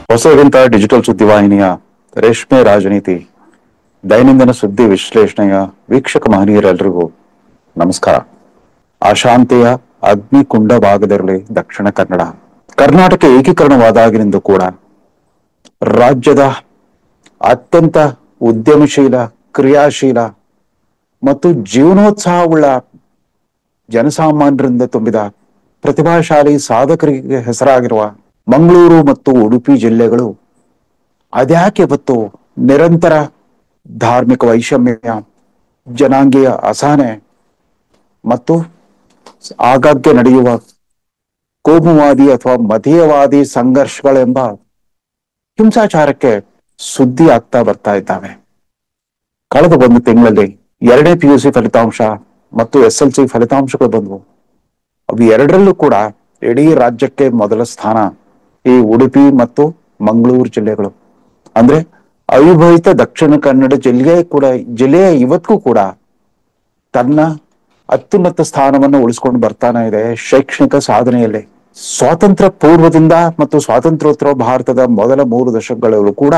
ಹೊಸಗಿಂತ digital ಸುದ್ದಿವಾಹಿನಿಯ ರೇಷ್ಮೆ ರಾಜನೀತಿ ದೈನಂದಿನ ಸುದ್ದಿ ವಿಶ್ಲೇಷಣೆಯ ವೀಕ್ಷಕ ಮಹನೀಯರೆಲ್ಲರಿಗೂ ನಮಸ್ಕಾರ. ಅಶಾಂತಿಯ ಅಗ್ನಿಕುಂಡವಾಗದಿರಲಿ ದಕ್ಷಿಣ ಕನ್ನಡ. ಕರ್ನಾಟಕ ಏಕೀಕರಣವಾದಾಗಿನಿಂದ ಕೂಡ ರಾಜ್ಯದ ಅತ್ಯಂತ ಉದ್ಯಮಶೀಲ, ಕ್ರಿಯಾಶೀಲ ಮತ್ತು ಜೀವನೋತ್ಸಾಹವುಳ್ಳ ಜನಸಾಮಾನ್ಯರಿಂದ ತುಂಬಿದ ಪ್ರತಿಭಾಶಾಲಿ ಸಾಧಕರಿಗೆ ಹೆಸರಾಗಿರುವ ಮಂಗಳೂರು ಮತ್ತು ಉಡುಪಿ ಜಿಲ್ಲೆಗಳು ಅದ್ಯಾಕೆ ಇವತ್ತು ನಿರಂತರ ಧಾರ್ಮಿಕ ವೈಷಮ್ಯ, ಜನಾಂಗೀಯ ಅಸಹನೆ ಮತ್ತು ಆಗಾಗ್ಗೆ ನಡೆಯುವ ಕೋಮುವಾದಿ ಅಥವಾ ಮತೀಯವಾದಿ ಸಂಘರ್ಷಗಳೆಂಬ ಹಿಂಸಾಚಾರಕ್ಕೆ ಸುದ್ದಿ ಆಗ್ತಾ ಬರ್ತಾ ಇದ್ದಾವೆ. ಕಳೆದ ಒಂದು ತಿಂಗಳಲ್ಲಿ 2ನೇ PUC ಫಲಿತಾಂಶ ಮತ್ತು SLC ಫಲಿತಾಂಶಗಳು ಬಂದವು. ಅವು ಎರಡರಲ್ಲೂ ಕೂಡ ಇಡೀ ರಾಜ್ಯಕ್ಕೆ ಮೊದಲ ಸ್ಥಾನ ಈ ಉಡುಪಿ ಮತ್ತು ಮಂಗಳೂರು ಜಿಲ್ಲೆಗಳು. ಅಂದ್ರೆ ಅವಿಭಜಿತ ದಕ್ಷಿಣ ಕನ್ನಡ ಜಿಲ್ಲೆಯ ಇವತ್ತಿಗೂ ಕೂಡ ತನ್ನ ಅತ್ಯುನ್ನತ ಸ್ಥಾನವನ್ನು ಉಳಿಸ್ಕೊಂಡು ಬರ್ತಾನೆ ಇದೆ ಶೈಕ್ಷಣಿಕ ಸಾಧನೆಯಲ್ಲಿ. ಸ್ವಾತಂತ್ರ್ಯ ಪೂರ್ವದಿಂದ ಮತ್ತು ಸ್ವಾತಂತ್ರ್ಯೋತ್ತರ ಭಾರತದ ಮೊದಲ 3 ದಶಕಗಳಲ್ಲೂ ಕೂಡ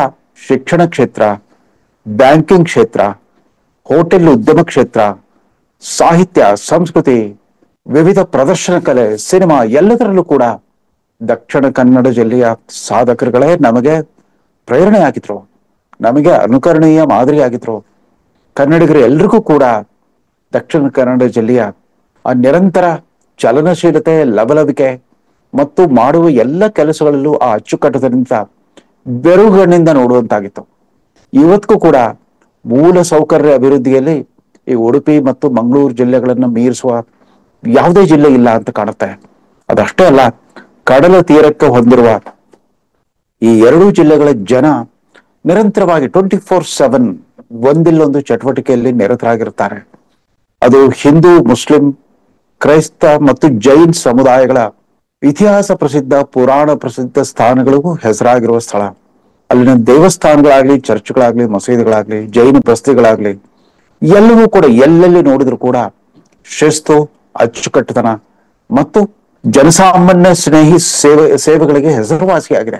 ಶಿಕ್ಷಣ ಕ್ಷೇತ್ರ, ಬ್ಯಾಂಕಿಂಗ್ ಕ್ಷೇತ್ರ, ಹೋಟೆಲ್ ಉದ್ಯಮ ಕ್ಷೇತ್ರ, ಸಾಹಿತ್ಯ, ಸಂಸ್ಕೃತಿ, ವಿವಿಧ ಪ್ರದರ್ಶನ ಕಲೆ, ಸಿನಿಮಾ ಎಲ್ಲದರಲ್ಲೂ ಕೂಡ ದಕ್ಷಿಣ ಕನ್ನಡ ಜಿಲ್ಲೆಯ ಸಾಧಕರುಗಳೇ ನಮಗೆ ಪ್ರೇರಣೆಯಾಗಿದ್ರು, ನಮಗೆ ಅನುಕರಣೀಯ ಮಾದರಿಯಾಗಿದ್ರು. ಕನ್ನಡಿಗರು ಎಲ್ರಿಗೂ ಕೂಡ ದಕ್ಷಿಣ ಕನ್ನಡ ಜಿಲ್ಲೆಯ ಆ ನಿರಂತರ ಚಲನಶೀಲತೆ, ಲವಲವಿಕೆ ಮತ್ತು ಮಾಡುವ ಎಲ್ಲ ಕೆಲಸಗಳಲ್ಲೂ ಆ ಅಚ್ಚುಕಟ್ಟದಿಂದ ಬೆರುಗಣ್ಣಿಂದ ನೋಡುವಂತಾಗಿತ್ತು. ಇವತ್ತಿಗೂ ಕೂಡ ಮೂಲ ಸೌಕರ್ಯ ಅಭಿವೃದ್ಧಿಯಲ್ಲಿ ಈ ಉಡುಪಿ ಮತ್ತು ಮಂಗಳೂರು ಜಿಲ್ಲೆಗಳನ್ನು ಮೀರಿಸುವ ಯಾವುದೇ ಜಿಲ್ಲೆ ಇಲ್ಲ ಅಂತ ಕಾಣುತ್ತೆ. ಅದಷ್ಟೇ ಅಲ್ಲ, ಕಡಲ ತೀರಕ್ಕೆ ಹೊಂದಿರುವ ಈ 2 ಜಿಲ್ಲೆಗಳ ಜನ ನಿರಂತರವಾಗಿ 24/7 ಒಂದಿಲ್ಲೊಂದು ಚಟುವಟಿಕೆಯಲ್ಲಿ ನಿರತರಾಗಿರ್ತಾರೆ. ಅದು ಹಿಂದೂ, ಮುಸ್ಲಿಂ, ಕ್ರೈಸ್ತ ಮತ್ತು ಜೈನ್ ಸಮುದಾಯಗಳ ಇತಿಹಾಸ ಪ್ರಸಿದ್ಧ, ಪುರಾಣ ಪ್ರಸಿದ್ಧ ಸ್ಥಾನಗಳಿಗೂ ಹೆಸರಾಗಿರುವ ಸ್ಥಳ. ಅಲ್ಲಿನ ದೇವಸ್ಥಾನಗಳಾಗ್ಲಿ, ಚರ್ಚ್ಗಳಾಗ್ಲಿ, ಮಸೀದಿಗಳಾಗ್ಲಿ, ಜೈನ ಬಸ್ತಿಗಳಾಗ್ಲಿ ಎಲ್ಲವೂ ಕೂಡ ಎಲ್ಲೆಲ್ಲಿ ನೋಡಿದ್ರು ಕೂಡ ಶಿಸ್ತು, ಅಚ್ಚುಕಟ್ಟುತನ ಮತ್ತು ಜನಸಾಮಾನ್ಯ ಸ್ನೇಹಿ ಸೇವೆಗಳಿಗೆ ಹೆಸರುವಾಸಿಯಾಗಿದೆ.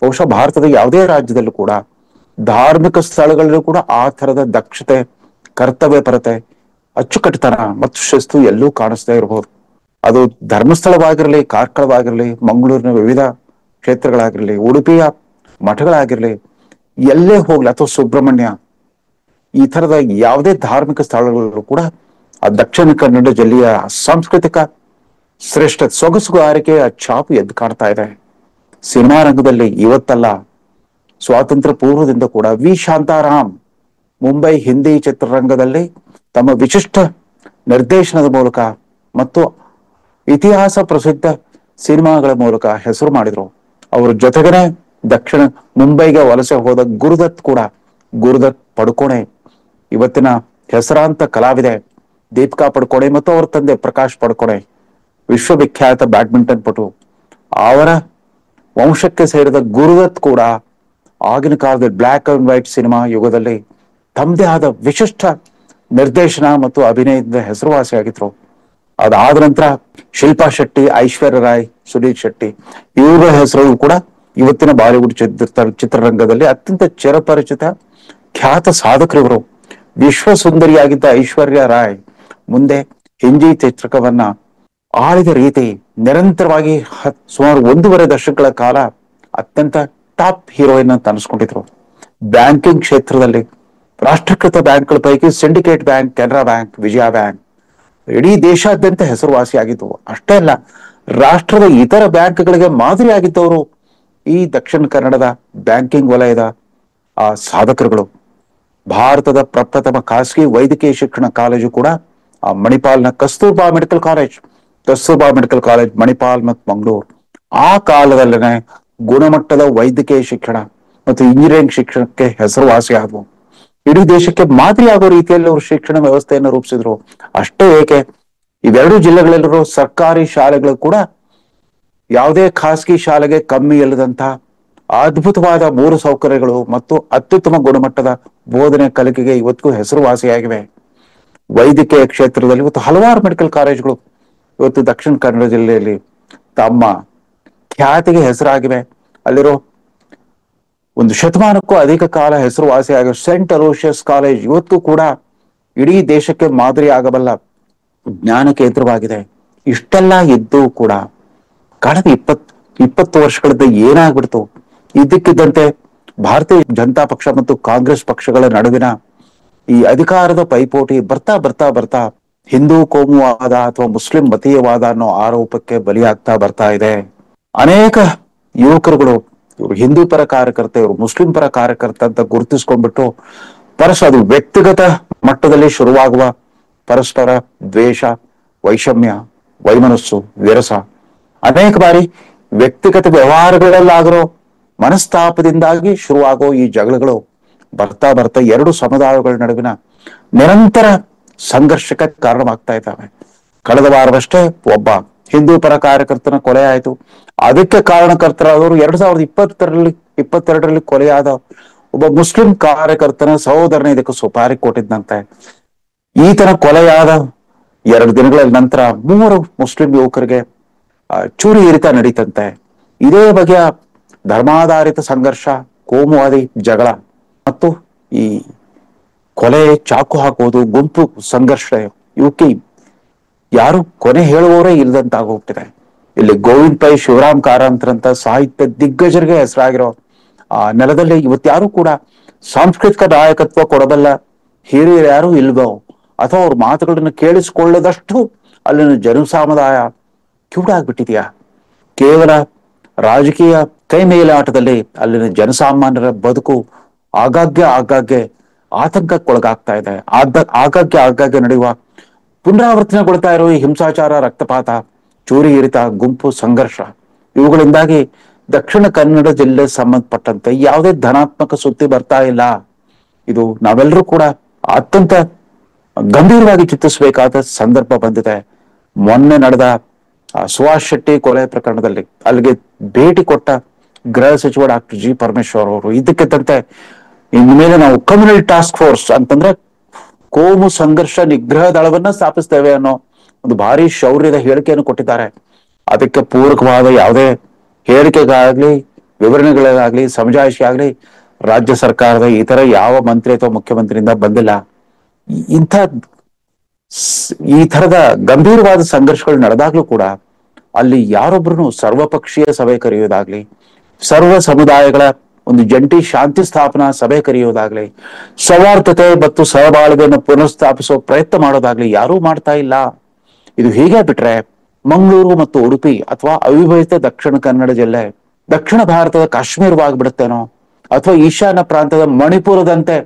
ಬಹುಶಃ ಭಾರತದ ಯಾವುದೇ ರಾಜ್ಯದಲ್ಲೂ ಕೂಡ ಧಾರ್ಮಿಕ ಸ್ಥಳಗಳಲ್ಲೂ ಕೂಡ ಆ ತರದ ದಕ್ಷತೆ, ಕರ್ತವ್ಯ ಪರತೆ, ಅಚ್ಚುಕಟ್ಟುತನ ಮತ್ತು ಶಿಸ್ತು ಎಲ್ಲೂ ಕಾಣಿಸ್ತಾ ಇರಬಹುದು. ಅದು ಧರ್ಮಸ್ಥಳವಾಗಿರಲಿ, ಕಾರ್ಕಳವಾಗಿರಲಿ, ಮಂಗಳೂರಿನ ವಿವಿಧ ಕ್ಷೇತ್ರಗಳಾಗಿರ್ಲಿ, ಉಡುಪಿಯ ಮಠಗಳಾಗಿರ್ಲಿ, ಎಲ್ಲೇ ಹೋಗ್ಲಿ, ಅಥವಾ ಸುಬ್ರಹ್ಮಣ್ಯ, ಈ ತರದ ಯಾವುದೇ ಧಾರ್ಮಿಕ ಸ್ಥಳಗಳಲ್ಲೂ ಕೂಡ ಆ ದಕ್ಷಿಣ ಕನ್ನಡ ಜಿಲ್ಲೆಯ ಸಾಂಸ್ಕೃತಿಕ ಶ್ರೇಷ್ಠ ಸೊಗಸುಗಾರಿಕೆಯ ಛಾಪು ಎದ್ದು ಕಾಣ್ತಾ ಇದೆ. ಸಿನಿಮಾ ರಂಗದಲ್ಲಿ ಇವತ್ತಲ್ಲ, ಸ್ವಾತಂತ್ರ್ಯ ಪೂರ್ವದಿಂದ ಕೂಡ ವಿ ಶಾಂತಾರಾಮ್ ಮುಂಬೈ ಹಿಂದಿ ಚಿತ್ರರಂಗದಲ್ಲಿ ತಮ್ಮ ವಿಶಿಷ್ಟ ನಿರ್ದೇಶನದ ಮೂಲಕ ಮತ್ತು ಇತಿಹಾಸ ಪ್ರಸಿದ್ಧ ಸಿನಿಮಾಗಳ ಮೂಲಕ ಹೆಸರು ಮಾಡಿದ್ರು. ಅವರ ಜೊತೆಗೇನೆ ದಕ್ಷಿಣ ಮುಂಬೈಗೆ ವಲಸೆ ಹೋದ ಗುರುದತ್ ಪಡುಕೋಣೆ, ಇವತ್ತಿನ ಹೆಸರಾಂತ ಕಲಾವಿದೆ ದೀಪಿಕಾ ಪಡುಕೋಣೆ ಮತ್ತು ಅವರ ತಂದೆ ಪ್ರಕಾಶ್ ಪಡುಕೋಣೆ, ವಿಶ್ವವಿಖ್ಯಾತ ಬ್ಯಾಡ್ಮಿಂಟನ್ ಪಟು, ಅವರ ವಂಶಕ್ಕೆ ಸೇರಿದ ಗುರುದತ್ ಕೂಡ ಆಗಿನ ಕಾಲದ ಬ್ಲ್ಯಾಕ್ ಅಂಡ್ ವೈಟ್ ಸಿನಿಮಾ ಯುಗದಲ್ಲಿ ತಮ್ಮದೇ ಆದ ವಿಶಿಷ್ಟ ನಿರ್ದೇಶನ ಮತ್ತು ಅಭಿನಯದಿಂದ ಹೆಸರುವಾಸಿಯಾಗಿದ್ರು. ಅದಾದ ನಂತರ ಶಿಲ್ಪಾ ಶೆಟ್ಟಿ, ಐಶ್ವರ್ಯ ರಾಯ್, ಸುನೀಲ್ ಶೆಟ್ಟಿ ಇವರ ಹೆಸರು ಕೂಡ ಇವತ್ತಿನ ಬಾಲಿವುಡ್ ಚಿತ್ರರಂಗದಲ್ಲಿ ಅತ್ಯಂತ ಚಿರಪರಿಚಿತ ಖ್ಯಾತ ಸಾಧಕರಿವರು. ವಿಶ್ವ ಸುಂದರಿಯಾಗಿದ್ದ ಐಶ್ವರ್ಯ ರಾಯ್ ಮುಂದೆ ಹಿಂದಿ ಚಿತ್ರಕವನ್ನ ಆಳಿದ ರೀತಿ ನಿರಂತರವಾಗಿ ಸುಮಾರು 1.5 ದಶಕಗಳ ಕಾಲ ಅತ್ಯಂತ ಟಾಪ್ ಹೀರೋಯಿನ್ ಅಂತ ಅನಿಸ್ಕೊಂಡಿದ್ರು. ಬ್ಯಾಂಕಿಂಗ್ ಕ್ಷೇತ್ರದಲ್ಲಿ ರಾಷ್ಟ್ರೀಕೃತ ಬ್ಯಾಂಕ್ಗಳ ಪೈಕಿ ಸಿಂಡಿಕೇಟ್ ಬ್ಯಾಂಕ್, ಕೆನರಾ ಬ್ಯಾಂಕ್, ವಿಜಯ ಬ್ಯಾಂಕ್ ಇಡೀ ದೇಶಾದ್ಯಂತ ಹೆಸರುವಾಸಿಯಾಗಿದ್ದವು. ಅಷ್ಟೇ ಅಲ್ಲ, ರಾಷ್ಟ್ರದ ಇತರ ಬ್ಯಾಂಕ್ಗಳಿಗೆ ಮಾದರಿಯಾಗಿದ್ದವರು ಈ ದಕ್ಷಿಣ ಕನ್ನಡದ ಬ್ಯಾಂಕಿಂಗ್ ವಲಯದ ಆ ಸಾಧಕರುಗಳು. ಭಾರತದ ಪ್ರಪ್ರಥಮ ಖಾಸಗಿ ವೈದ್ಯಕೀಯ ಶಿಕ್ಷಣ ಕಾಲೇಜು ಕೂಡ ಆ ಮಣಿಪಾಲ್ನ ಕಸ್ತೂರ್ಬಾ ಮೆಡಿಕಲ್ ಕಾಲೇಜ್ ಮಣಿಪಾಲ್ ಮತ್ತು ಮಂಗಳೂರು ಆ ಕಾಲದಲ್ಲೇ ಗುಣಮಟ್ಟದ ವೈದ್ಯಕೀಯ ಶಿಕ್ಷಣ ಮತ್ತು ಇಂಜಿನಿಯರಿಂಗ್ ಶಿಕ್ಷಣಕ್ಕೆ ಹೆಸರುವಾಸಿಯಾದವು. ಇಡೀ ದೇಶಕ್ಕೆ ಮಾದರಿಯಾಗೋ ರೀತಿಯಲ್ಲಿ ಅವರು ಶಿಕ್ಷಣ ವ್ಯವಸ್ಥೆಯನ್ನು ರೂಪಿಸಿದ್ರು. ಅಷ್ಟೇ ಏಕೆ, ಇವೆರಡು ಜಿಲ್ಲೆಗಳಲ್ಲಿರೋ ಸರ್ಕಾರಿ ಶಾಲೆಗಳು ಕೂಡ ಯಾವುದೇ ಖಾಸಗಿ ಶಾಲೆಗೆ ಕಮ್ಮಿ ಇಲ್ಲದಂತ ಅದ್ಭುತವಾದ 3 ಸೌಕರ್ಯಗಳು ಮತ್ತು ಅತ್ಯುತ್ತಮ ಗುಣಮಟ್ಟದ ಬೋಧನೆ ಕಲಿಕೆಗೆ ಇವತ್ತಿಗೂ ಹೆಸರುವಾಸಿಯಾಗಿವೆ. ವೈದ್ಯಕೀಯ ಕ್ಷೇತ್ರದಲ್ಲಿ ಇವತ್ತು ಹಲವಾರು ಮೆಡಿಕಲ್ ಕಾಲೇಜುಗಳು ಇವತ್ತು ದಕ್ಷಿಣ ಕನ್ನಡ ಜಿಲ್ಲೆಯಲ್ಲಿ ತಮ್ಮ ಖ್ಯಾತಿಗೆ ಹೆಸರಾಗಿವೆ. ಅಲ್ಲಿರೋ ಒಂದು ಶತಮಾನಕ್ಕೂ ಅಧಿಕ ಕಾಲ ಹೆಸರುವಾಸಿಯಾಗಿರೋ ಸೆಂಟ್ ಅಲೋಷಿಯಸ್ ಕಾಲೇಜ್ ಇವತ್ತು ಕೂಡ ಇಡೀ ದೇಶಕ್ಕೆ ಮಾದರಿ ಆಗಬಲ್ಲ ಜ್ಞಾನ ಕೇಂದ್ರವಾಗಿದೆ. ಇಷ್ಟೆಲ್ಲ ಇದ್ದು ಕೂಡ ಕಳೆದ 20 ವರ್ಷಗಳಿಂದ ಏನಾಗ್ಬಿಡ್ತು? ಇದ್ದಕ್ಕಿದ್ದಂತೆ ಭಾರತೀಯ ಜನತಾ ಪಕ್ಷ ಮತ್ತು ಕಾಂಗ್ರೆಸ್ ಪಕ್ಷಗಳ ನಡುವಿನ ಈ ಅಧಿಕಾರದ ಪೈಪೋಟಿ ಬರ್ತಾ ಬರ್ತಾ ಬರ್ತಾ ಹಿಂದೂ ಕೋಮುವಾದ ಅಥವಾ ಮುಸ್ಲಿಂ ಮತೀಯವಾದ ಅನ್ನೋ ಆರೋಪಕ್ಕೆ ಬಲಿಯಾಗ್ತಾ ಬರ್ತಾ ಇದೆ. ಅನೇಕ ಯುವಕರುಗಳು ಇವರು ಹಿಂದೂ ಪರ ಕಾರ್ಯಕರ್ತ, ಇವರು ಮುಸ್ಲಿಂ ಪರ ಕಾರ್ಯಕರ್ತ ಅಂತ ಗುರುತಿಸ್ಕೊಂಡ್ಬಿಟ್ಟು ಅದು ವ್ಯಕ್ತಿಗತ ಮಟ್ಟದಲ್ಲಿ ಶುರುವಾಗುವ ಪರಸ್ಪರ ದ್ವೇಷ, ವೈಷಮ್ಯ, ವೈಮನಸ್ಸು, ವಿರಸ, ಅನೇಕ ಬಾರಿ ವ್ಯಕ್ತಿಗತ ವ್ಯವಹಾರಗಳಲ್ಲಾಗಿರೋ ಮನಸ್ತಾಪದಿಂದಾಗಿ ಶುರುವಾಗೋ ಈ ಜಗಳಗಳು ಬರ್ತಾ ಬರ್ತಾ ಎರಡು ಸಮುದಾಯಗಳ ನಡುವಿನ ನಿರಂತರ ಸಂಘರ್ಷಕ್ಕೆ ಕಾರಣವಾಗ್ತಾ ಇದ್ದಾವೆ. ಕಳೆದ ವಾರವಷ್ಟೇ ಒಬ್ಬ ಹಿಂದೂ ಪರ ಕಾರ್ಯಕರ್ತನ ಕೊಲೆ ಆಯಿತು. ಅದಕ್ಕೆ ಕಾರಣಕರ್ತರಾದವರು 2022ರಲ್ಲಿ ಕೊಲೆಯಾದ ಒಬ್ಬ ಮುಸ್ಲಿಂ ಕಾರ್ಯಕರ್ತನ ಸಹೋದರನ ಇದಕ್ಕೆ ಸುಪಾರಿ ಕೊಟ್ಟಿದ್ದಂತೆ. ಈತನ ಕೊಲೆಯಾದ 2 ದಿನಗಳ ನಂತರ 3 ಮುಸ್ಲಿಂ ಯುವಕರಿಗೆ ಚೂರಿ ಇರಿತ ನಡೀತಂತೆ. ಇದೇ ಬಗೆಯ ಧರ್ಮಾಧಾರಿತ ಸಂಘರ್ಷ, ಕೋಮುವಾದಿ ಜಗಳ ಮತ್ತು ಈ ಕೊಲೆ, ಚಾಕು ಹಾಕುವುದು, ಗುಂಪು ಸಂಘರ್ಷ ಇವಕ್ಕೆ ಯಾರು ಕೊನೆ ಹೇಳುವವರೇ ಇಲ್ಲದಂತಾಗೋಗ್ತಿದೆ. ಇಲ್ಲಿ ಗೋವಿಂದ್ ಪೈ, ಶಿವರಾಮ್ ಕಾರಂತರಂತ ಸಾಹಿತ್ಯ ದಿಗ್ಗಜರಿಗೆ ಹೆಸರಾಗಿರೋ ಆ ನೆಲದಲ್ಲಿ ಇವತ್ಯಾರು ಕೂಡ ಸಾಂಸ್ಕೃತಿಕ ನಾಯಕತ್ವ ಕೊಡಬಲ್ಲ ಹಿರಿಯರು ಯಾರು ಇಲ್ವೋ, ಅಥವಾ ಅವ್ರ ಮಾತುಗಳನ್ನ ಕೇಳಿಸಿಕೊಳ್ಳದಷ್ಟು ಅಲ್ಲಿನ ಜನಸಾಮುದಾಯ ಕಿವುಡಾಗ್ಬಿಟ್ಟಿದ್ಯಾ? ಕೇವಲ ರಾಜಕೀಯ ಕೈ ಮೇಲಾಟದಲ್ಲಿ ಅಲ್ಲಿನ ಜನಸಾಮಾನ್ಯರ ಬದುಕು ಆಗಾಗ್ಗೆ ಆತಂಕಕ್ಕೊಳಗಾಗ್ತಾ ಇದೆ. ಆಗಾಗ್ಗೆ ನಡೆಯುವ ಪುನರಾವರ್ತನೆಗೊಳ್ತಾ ಇರೋ ಈ ಹಿಂಸಾಚಾರ, ರಕ್ತಪಾತ, ಚೂರಿ ಇರಿತ, ಗುಂಪು ಸಂಘರ್ಷ ಇವುಗಳಿಂದಾಗಿ ದಕ್ಷಿಣ ಕನ್ನಡ ಜಿಲ್ಲೆ ಸಂಬಂಧಪಟ್ಟಂತೆ ಯಾವುದೇ ಧನಾತ್ಮಕ ಸುದ್ದಿ ಬರ್ತಾ ಇಲ್ಲ. ಇದು ನಾವೆಲ್ಲರೂ ಕೂಡ ಅತ್ಯಂತ ಗಂಭೀರವಾಗಿ ಚಿಂತಿಸಬೇಕಾದ ಸಂದರ್ಭ ಬಂದಿದೆ. ಮೊನ್ನೆ ನಡೆದ ಸುಭಾಷ್ ಶೆಟ್ಟಿ ಕೊಲೆ ಪ್ರಕರಣದಲ್ಲಿ ಅಲ್ಲಿಗೆ ಭೇಟಿ ಕೊಟ್ಟ ಗೃಹ ಸಚಿವ ಡಾಕ್ಟರ್ ಜಿ ಪರಮೇಶ್ವರ್ ಅವರು ಇದಕ್ಕಿದ್ದಂತೆ ಇನ್ಮೇಲೆ ನಾವು ಕಮ್ಯುನಿಟಿ ಟಾಸ್ಕ್ ಫೋರ್ಸ್ ಅಂತಂದ್ರೆ ಕೋಮು ಸಂಘರ್ಷ ನಿಗ್ರಹ ದಳವನ್ನ ಸ್ಥಾಪಿಸ್ತೇವೆ ಅನ್ನೋ ಒಂದು ಭಾರಿ ಶೌರ್ಯದ ಹೇಳಿಕೆಯನ್ನು ಕೊಟ್ಟಿದ್ದಾರೆ. ಅದಕ್ಕೆ ಪೂರಕವಾದ ಯಾವುದೇ ಹೇಳಿಕೆಗಾಗ್ಲಿ, ವಿವರಣೆಗಳಿಗಾಗ್ಲಿ, ಸಮಜಾಯಿಷಿ ಆಗ್ಲಿ ರಾಜ್ಯ ಸರ್ಕಾರದ ಇತರ ಯಾವ ಮಂತ್ರಿ ಅಥವಾ ಮುಖ್ಯಮಂತ್ರಿಯಿಂದ ಬಂದಿಲ್ಲ. ಈ ತರದ ಗಂಭೀರವಾದ ಸಂಘರ್ಷಗಳು ನಡೆದಾಗ್ಲೂ ಕೂಡ ಅಲ್ಲಿ ಯಾರೊಬ್ರು ಸರ್ವಪಕ್ಷೀಯ ಸಭೆ ಕರೆಯೋದಾಗ್ಲಿ, ಸರ್ವ ಸಮುದಾಯಗಳ ಒಂದು ಜಂಟಿ ಶಾಂತಿ ಸ್ಥಾಪನಾ ಸಭೆ ಕರೆಯೋದಾಗ್ಲಿ, ಸೌಹಾರ್ದತೆ ಮತ್ತು ಸಹಬಾಳ್ವೆಯನ್ನು ಪುನರ್ಸ್ಥಾಪಿಸೋ ಪ್ರಯತ್ನ ಮಾಡೋದಾಗ್ಲಿ ಯಾರೂ ಮಾಡ್ತಾ ಇಲ್ಲ. ಇದು ಹೀಗೆ ಬಿಟ್ರೆ ಮಂಗಳೂರು ಮತ್ತು ಉಡುಪಿ ಅಥವಾ ಅವಿಭಜಿತ ದಕ್ಷಿಣ ಕನ್ನಡ ಜಿಲ್ಲೆ ದಕ್ಷಿಣ ಭಾರತದ ಕಾಶ್ಮೀರವಾಗ್ಬಿಡುತ್ತೇನೋ, ಅಥವಾ ಈಶಾನ್ಯ ಪ್ರಾಂತದ ಮಣಿಪುರದಂತೆ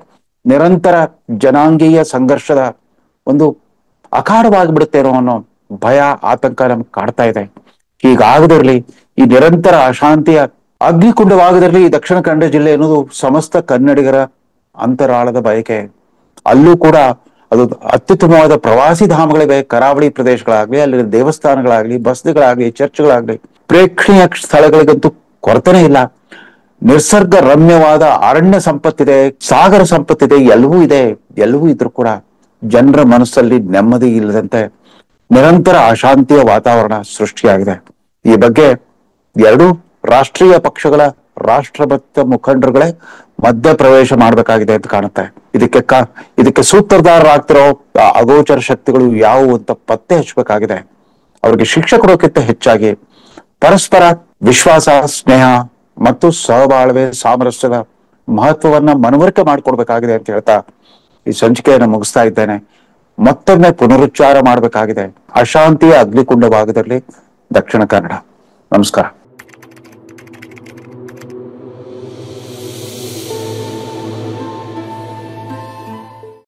ನಿರಂತರ ಜನಾಂಗೀಯ ಸಂಘರ್ಷದ ಒಂದು ಅಖಾಡವಾಗಿಬಿಡುತ್ತೇನೋ ಅನ್ನೋ ಭಯ, ಆತಂಕ ನಮ್ಗೆ ಕಾಡ್ತಾ ಇದೆ. ಹೀಗಾಗದಿರ್ಲಿ, ಈ ನಿರಂತರ ಅಶಾಂತಿಯ ಅಗ್ನಿಕುಂಡವಾಗದಿರ್ಲಿ ಈ ದಕ್ಷಿಣ ಕನ್ನಡ ಜಿಲ್ಲೆ ಎನ್ನುವುದು ಸಮಸ್ತ ಕನ್ನಡಿಗರ ಅಂತರಾಳದ ಬಯಕೆ. ಅಲ್ಲೂ ಕೂಡ ಅದು ಅತ್ಯುತ್ತಮವಾದ ಪ್ರವಾಸಿ ಧಾಮಗಳಿವೆ. ಕರಾವಳಿ ಪ್ರದೇಶಗಳಾಗ್ಲಿ, ಅಲ್ಲಿನ ದೇವಸ್ಥಾನಗಳಾಗ್ಲಿ, ಬಸ್ತಿಗಳಾಗ್ಲಿ, ಚರ್ಚ್ಗಳಾಗ್ಲಿ, ಪ್ರೇಕ್ಷಣೀಯ ಸ್ಥಳಗಳಿಗಂತೂ ಕೊರತೆನೇ ಇಲ್ಲ. ನಿಸರ್ಗ ರಮ್ಯವಾದ ಅರಣ್ಯ ಸಂಪತ್ತಿದೆ, ಸಾಗರ ಸಂಪತ್ತಿದೆ, ಎಲ್ಲವೂ ಇದೆ. ಎಲ್ಲವೂ ಇದ್ರೂ ಕೂಡ ಜನರ ಮನಸ್ಸಲ್ಲಿ ನೆಮ್ಮದಿ ಇಲ್ಲದಂತೆ ನಿರಂತರ ಅಶಾಂತಿಯ ವಾತಾವರಣ ಸೃಷ್ಟಿಯಾಗಿದೆ. ಈ ಬಗ್ಗೆ ಎರಡೂ ರಾಷ್ಟ್ರೀಯ ಪಕ್ಷಗಳ ರಾಷ್ಟ್ರಭಕ್ತ ಮುಖಂಡರುಗಳೇ ಮಧ್ಯ ಪ್ರವೇಶ ಮಾಡಬೇಕಾಗಿದೆ ಅಂತ ಕಾಣುತ್ತೆ. ಇದಕ್ಕೆ ಸೂತ್ರಧಾರರಾಗ್ತಿರೋ ಅಗೋಚರ ಶಕ್ತಿಗಳು ಯಾವುವು ಅಂತ ಪತ್ತೆ ಹಚ್ಚಬೇಕಾಗಿದೆ. ಅವ್ರಿಗೆ ಶಿಕ್ಷೆ ಕೊಡೋಕ್ಕಿಂತ ಹೆಚ್ಚಾಗಿ ಪರಸ್ಪರ ವಿಶ್ವಾಸ, ಸ್ನೇಹ ಮತ್ತು ಸಹಬಾಳ್ವೆ, ಸಾಮರಸ್ಯದ ಮಹತ್ವವನ್ನ ಮನವರಿಕೆ ಮಾಡಿಕೊಡ್ಬೇಕಾಗಿದೆ ಅಂತ ಹೇಳ್ತಾ ಈ ಸಂಚಿಕೆಯನ್ನು ಮುಗಿಸ್ತಾ ಇದ್ದೇನೆ. ಮತ್ತೊಮ್ಮೆ ಪುನರುಚ್ಚಾರ ಮಾಡಬೇಕಾಗಿದೆ, ಅಶಾಂತಿಯ ಅಗ್ನಿಕುಂಡವಾಗದಲ್ಲಿ ದಕ್ಷಿಣ ಕನ್ನಡ. ನಮಸ್ಕಾರ.